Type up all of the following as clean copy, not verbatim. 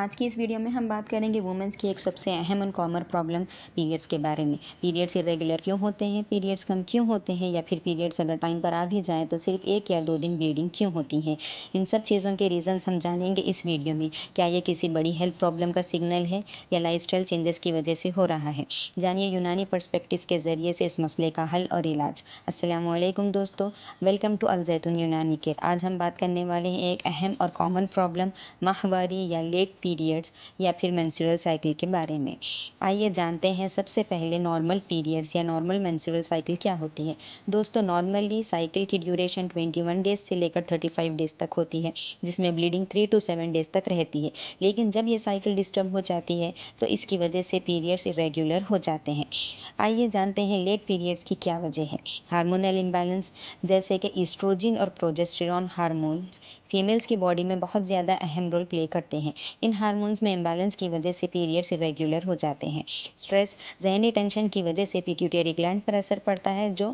आज की इस वीडियो में हम बात करेंगे वुमेन्स की एक सबसे अहम और कॉमन प्रॉब्लम पीरियड्स के बारे में। पीरियड्स इरेगुलर क्यों होते हैं, पीरियड्स कम क्यों होते हैं, या फिर पीरियड्स अगर टाइम पर आ भी जाएँ तो सिर्फ 1 या 2 दिन ब्लीडिंग क्यों होती है। इन सब चीज़ों के रीज़न्स हम जानेंगे इस वीडियो में। क्या ये किसी बड़ी हेल्थ प्रॉब्लम का सिग्नल है या लाइफस्टाइल चेंजेस की वजह से हो रहा है। जानिए यूनानी पर्सपेक्टिव के ज़रिए से इस मसले का हल और इलाज। अस्सलामुअलैकुम दोस्तों, वेलकम टू अल ज़ैतून यूनानी केयर। आज हम बात करने वाले हैं एक अहम और कॉमन प्रॉब्लम माहवारी या लेट पीरियड्स या फिर मेंस्ट्रुअल साइकिल के बारे में। आइए जानते हैं सबसे पहले नॉर्मल पीरियड्स या नॉर्मल मेंस्ट्रुअल साइकिल क्या होती है। दोस्तों, नॉर्मली साइकिल की ड्यूरेशन 21 डेज से लेकर 35 डेज तक होती है, जिसमें ब्लीडिंग 3 to 7 डेज तक रहती है। लेकिन जब ये साइकिल डिस्टर्ब हो जाती है तो इसकी वजह से पीरियड्स इरेगुलर हो जाते हैं। आइए जानते हैं लेट पीरियड्स की क्या वजह है। हार्मोनल इम्बैलेंस, जैसे कि ईस्ट्रोजन और प्रोजेस्टेरॉन हार्मोन्स फीमेल्स की बॉडी में बहुत ज़्यादा अहम रोल प्ले करते हैं। इन हार्मोन्स में इम्बैलेंस की वजह से पीरियड्स इरेगुलर हो जाते हैं। स्ट्रेस, ज़हनी टेंशन की वजह से पिट्यूटरी ग्लैंड पर असर पड़ता है जो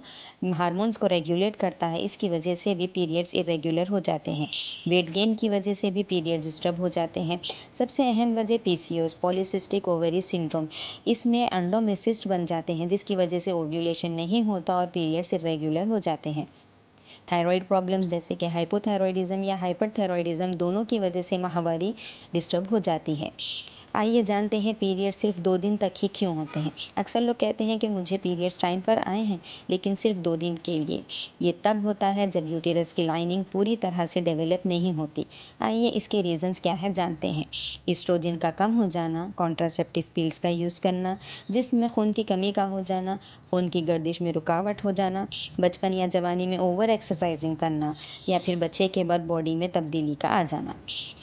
हार्मोन्स को रेगुलेट करता है। इसकी वजह से भी पीरियड्स इरेगुलर हो जाते हैं। वेट गेन की वजह से भी पीरियड्स डिस्टर्ब हो जाते हैं। सबसे अहम वजह पीसीओएस, पॉलीसिस्टिक ओवरी सिंड्रोम। इसमें अंडों में सिस्ट बन जाते हैं जिसकी वजह से ओव्यूलेशन नहीं होता और पीरियड्स इरेगुलर हो जाते हैं। थायराइड प्रॉब्लम्स, जैसे कि हाइपोथायरॉयडिज्म या हाइपरथायरॉयडिज्म, दोनों की वजह से माहवारी डिस्टर्ब हो जाती है। आइए जानते हैं पीरियड्स सिर्फ 2 दिन तक ही क्यों होते हैं। अक्सर लोग कहते हैं कि मुझे पीरियड्स टाइम पर आए हैं, लेकिन सिर्फ 2 दिन के लिए। ये तब होता है जब यूटेरस की लाइनिंग पूरी तरह से डेवलप नहीं होती। आइए इसके रीजंस क्या है जानते हैं। ईस्ट्रोजन का कम हो जाना, कॉन्ट्रासेप्टिव पिल्स का यूज़ करना, जिस्म में खून की कमी का हो जाना, खून की गर्दिश में रुकावट हो जाना, बचपन या जवानी में ओवर एक्सरसाइजिंग करना, या फिर बच्चे के बाद बॉडी में तब्दीली का आ जाना।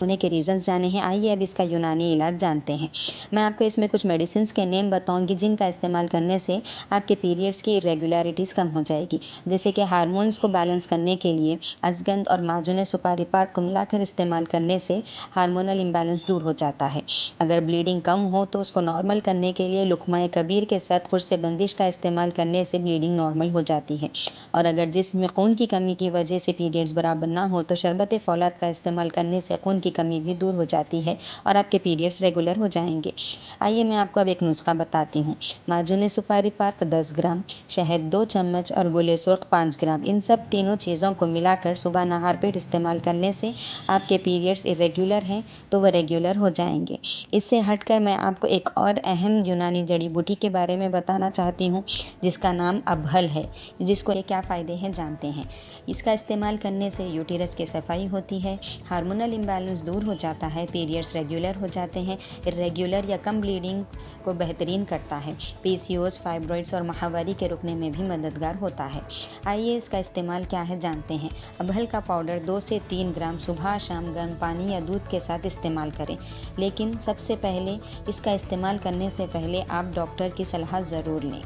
उन्हीं के रीजंस जाने हैं। आइए अब इसका यूनानी इलाज जानते हैं। मैं आपको इसमें कुछ मेडिसिन के नेम बताऊंगी जिनका इस्तेमाल करने से आपके पीरियड्स की इरेगुलरिटीज़ कम हो जाएगी। जैसे कि हार्मोन्स को बैलेंस करने के लिए अजगंध और माजुन सुपारी पाक को मिलाकर इस्तेमाल करने से हार्मोनल इम्बैलेंस दूर हो जाता है। अगर ब्लीडिंग कम हो तो उसको नॉर्मल करने के लिए लुकमाए कबीर के साथ खुर्से बंदिश का इस्तेमाल करने से ब्लीडिंग नॉर्मल हो जाती है। और अगर जिस्म में खून की कमी की वजह से पीरियड्स बराबर ना हो तो शरबत फौलाद का इस्तेमाल करने से खून की कमी भी दूर हो जाती है और आपके पीरियड्स रेगुलर हो जाएंगे। आइए मैं आपको अब एक नुस्खा बताती हूँ। माजुन सुपारी पाक 10 ग्राम, शहद 2 चम्मच और गुले सुर्ख 5 ग्राम, इन सब तीनों चीज़ों को मिलाकर सुबह नहार पेट इस्तेमाल करने से आपके पीरियड्स इरेगुलर हैं तो वह रेगुलर हो जाएंगे। इससे हटकर मैं आपको एक और अहम यूनानी जड़ी बूटी के बारे में बताना चाहती हूँ जिसका नाम अबहल है। जिसको ये क्या फ़ायदे हैं जानते हैं। इसका इस्तेमाल करने से यूटेरस की सफाई होती है, हार्मोनल इम्बैलेंस दूर हो जाता है, पीरियड्स रेगुलर हो जाते हैं, इरेगुलर या कम ब्लीडिंग को बेहतरीन करता है, पीसीओएस, फाइब्रॉइड्स और माहवारी के रुकने में भी मददगार होता है। आइए इसका इस्तेमाल क्या है जानते हैं। अबहल का पाउडर 2 से 3 ग्राम सुबह शाम गर्म पानी या दूध के साथ इस्तेमाल करें। लेकिन सबसे पहले इसका इस्तेमाल करने से पहले आप डॉक्टर की सलाह ज़रूर लें।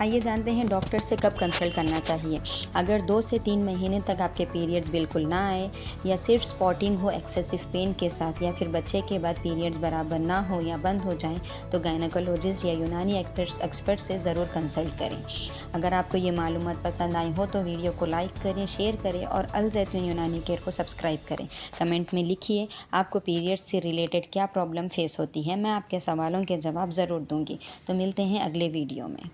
आइए जानते हैं डॉक्टर से कब कंसल्ट करना चाहिए। अगर 2 से 3 महीने तक आपके पीरियड्स बिल्कुल ना आए, या सिर्फ स्पॉटिंग हो एक्सेसिव पेन के साथ, या फिर बच्चे के बाद पीरियड्स बराबर ना हो या बंद हो जाएं, तो गायनेकोलॉजिस्ट या यूनानी एक्सपर्ट से ज़रूर कंसल्ट करें। अगर आपको ये मालूमात पसंद आई हो तो वीडियो को लाइक करें, शेयर करें और अल ज़ैतून यूनानी केयर को सब्सक्राइब करें। कमेंट में लिखिए आपको पीरियड्स से रिलेटेड क्या प्रॉब्लम फेस होती है, मैं आपके सवालों के जवाब ज़रूर दूँगी। तो मिलते हैं अगले वीडियो में।